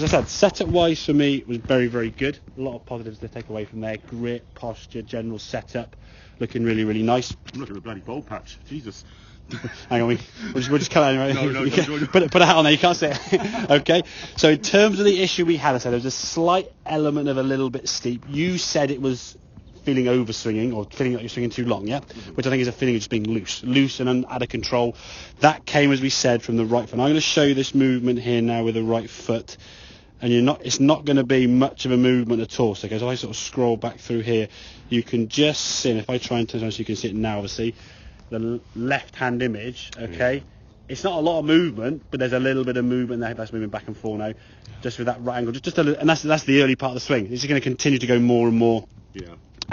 As I said, setup-wise for me was very, very good. A lot of positives to take away from there. Grip, posture, general setup, looking really, really nice. I'm looking at a bloody bowl patch. Jesus. Hang on, we'll just cut that anyway. No. Put it out on there, you can't see it. Okay, so in terms of the issue we had, I said there was a slight element of a little bit steep. You said it was feeling over swinging or feeling like you're swinging too long, yeah? Which I think is a feeling of just being loose and out of control. That came, as we said, from the right foot. I'm going to show you this movement here now with the right foot. And it's not going to be much of a movement at all. So as I sort of scroll back through here, you can just see, and if I try and turn it so you can see it now, obviously, the left-hand image, okay? It's not a lot of movement, but there's a little bit of movement there. That's moving back and forth now, just with that right angle. Just a little, and that's the early part of the swing. It's going to continue to go more and more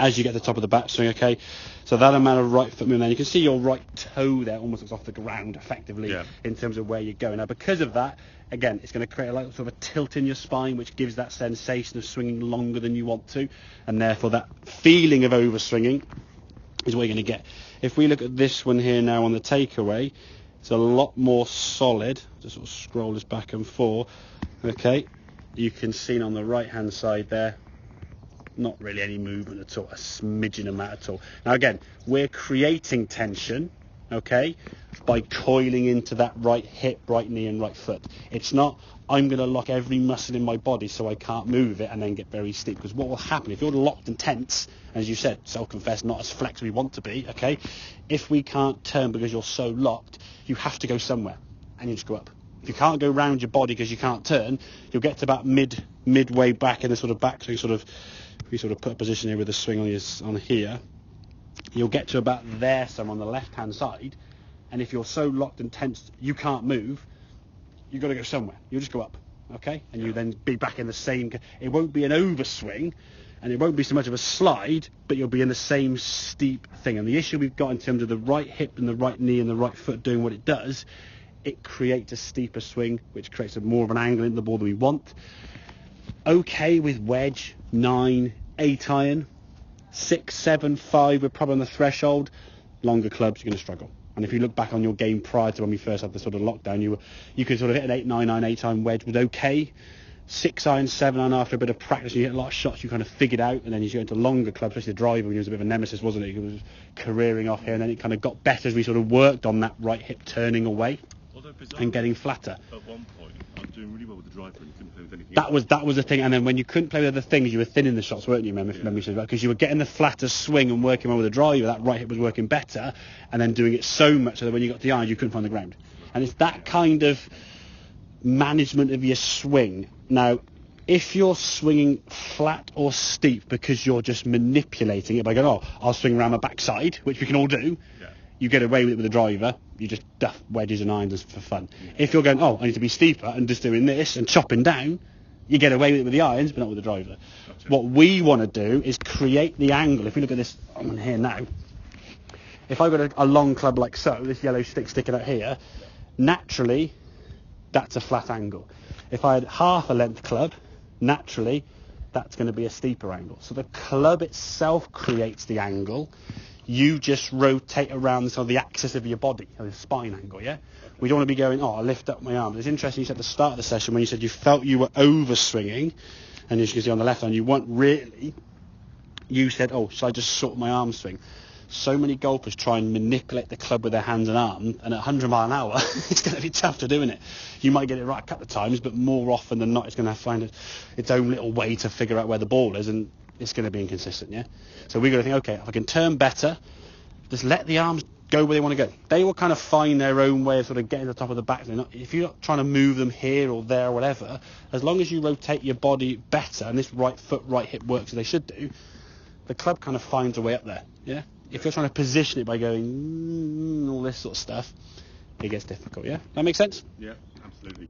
as you get to the top of the backswing, okay? So that amount of right foot movement there. You can see your right toe there almost looks off the ground, effectively, in terms of where you're going. Now, because of that, again, it's going to create a sort of a tilt in your spine, which gives that sensation of swinging longer than you want to, and therefore that feeling of overswinging is what you're going to get. If we look at this one here now on the takeaway, it's a lot more solid. Just sort of scroll this back and forth. Okay, you can see on the right hand side there, not really any movement at all, a smidgen amount at all. Now again, we're creating tension, okay, by coiling into that right hip, right knee and right foot. It's not, I'm going to lock every muscle in my body so I can't move it and then get very steep. Because what will happen, if you're locked and tense, as you said, self-confessed, not as flex as we want to be, okay, if we can't turn because you're so locked, you have to go somewhere and you just go up. If you can't go round your body because you can't turn, you'll get to about midway back in the sort of back, so you sort of, if you sort of put a position here with a swing on here, you'll get to about there, somewhere on the left-hand side, and if you're so locked and tense you can't move, you've got to go somewhere. You'll just go up, okay? And you then be back in the same... It won't be an overswing, and it won't be so much of a slide, but you'll be in the same steep thing. And the issue we've got in terms of the right hip and the right knee and the right foot doing what it does, it creates a steeper swing, which creates more of an angle in the ball than we want. Okay with wedge, 9, 8 iron, 6, 7, 5, we're probably on the threshold. Longer clubs, you're going to struggle. And if you look back on your game prior to when we first had the sort of lockdown, you could sort of hit an 8, 9 iron, 8 iron wedge was okay. 6 iron, 7 iron, after a bit of practice, you hit a lot of shots, you kind of figured out, and then you go into longer clubs, especially the driver, he was a bit of a nemesis, wasn't it? He was careering off here, and then it kind of got better as we sort of worked on that right hip turning away and getting flatter. At one point, I was doing really well with the driver and you couldn't play with anything That was the thing, and then when you couldn't play with other things, you were thinning the shots, weren't you, because you were getting the flatter swing and working well with the driver, that right hip was working better, and then doing it so much so that when you got to the irons, you couldn't find the ground. And it's that kind of management of your swing. Now, if you're swinging flat or steep because you're just manipulating it by going, oh, I'll swing around my backside, which we can all do, you get away with it with the driver, you just duff wedges and irons for fun. If you're going, oh, I need to be steeper and just doing this and chopping down, you get away with it with the irons, but not with the driver. Gotcha. What we want to do is create the angle. If we look at this on here now, if I've got a long club like so, this yellow stick sticking out here, naturally, that's a flat angle. If I had half a length club, naturally, that's going to be a steeper angle. So the club itself creates the angle. You just rotate around the, sort of the axis of your body, the spine angle, yeah? We don't want to be going, oh, I lift up my arms. It's interesting you said at the start of the session when you said you felt you were over-swinging, and as you can see on the left hand, you weren't really. You said, oh, should I just sort my arm swing? So many golfers try and manipulate the club with their hands and arms, and at 100 mile an hour, it's going to be tough to do, isn't it? You might get it right a couple of times, but more often than not, it's going to find its own little way to figure out where the ball is, and it's going to be inconsistent, yeah? So we've got to think, okay, if I can turn better, just let the arms go where they want to go. They will kind of find their own way of sort of getting to the top of the back. If you're not trying to move them here or there or whatever, as long as you rotate your body better, and this right foot, right hip works as they should do, the club kind of finds a way up there, yeah? If you're trying to position it by going all this sort of stuff, it gets difficult, yeah? That make sense? Yeah, absolutely.